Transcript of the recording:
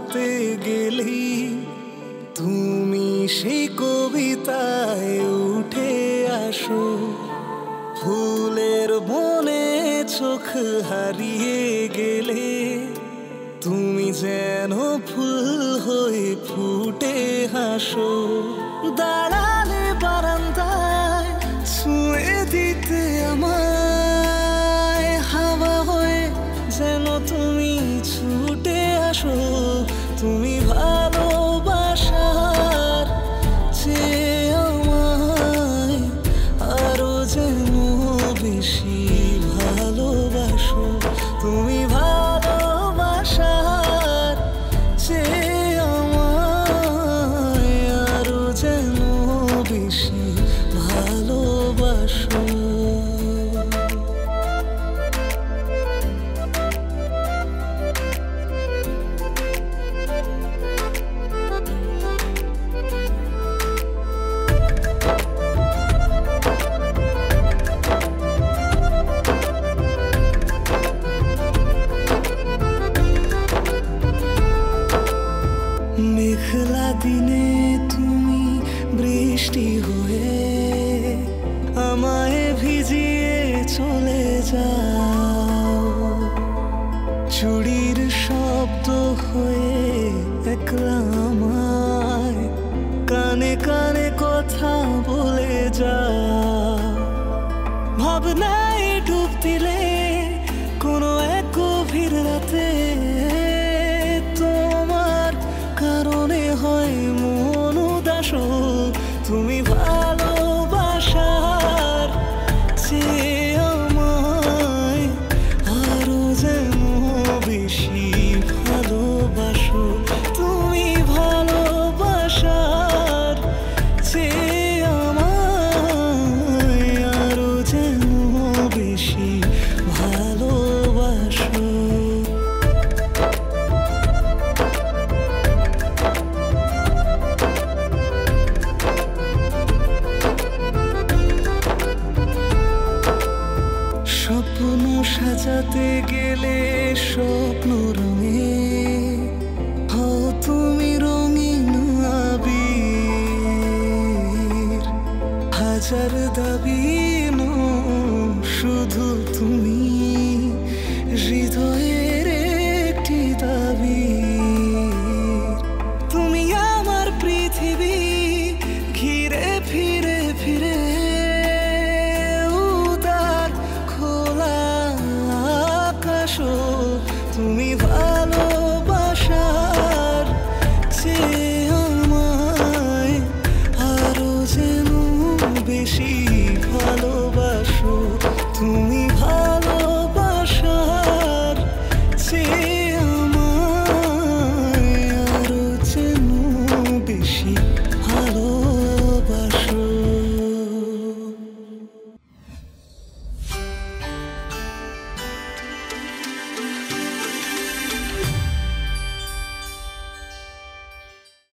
বলতে গেলি তুমি সেই কবিতায় উঠে আসো। ফুলের বনে চোখ হারিয়ে গেলে তুমি যেন ফুল হয়ে ফুটে হাসো। দাঁড়ালে বারান্দায় ছুঁয়ে দিতে আমায় হাওয়া হয়ে যেন তুমি ছুটে আসো। তুমি ভালোবাসার চেয়ে আমায় আরো যেন বেশি ভালোবাসো। তুমি ভালোবাসার চেয়ে আমায় আরো যেন বেশি ভালোবাসো। মেঘলা দিনে তুমি বৃষ্টি হয়ে আমায় ভিজিয়ে চলে যাও। চুড়ির শব্দ হয়ে একলা আমায় কানে কানে কথা বলে যাও। ভাবনায় ডুব দিলে কোনো এক গভীর রাতে তোমার কারণে হয় মন উদাস। তুমি ভালোবাসার চেয়ে আমায় আরো যেন বেশি ভালোবাসো। তুমি ভালোবাসার চেয়ে আমায় আরো যেন বেশি ভালোবাসো। স্বপ্ন সাজাতে গেলে স্বপ্ন রঙে হও তুমি রঙিন আবির। হাজার দাবি শুধু তুমি হৃদয়ের একটি দাবি। তুমি আমার পৃথিবী ঘিরে ফিরে ফিরে তুমি ভালো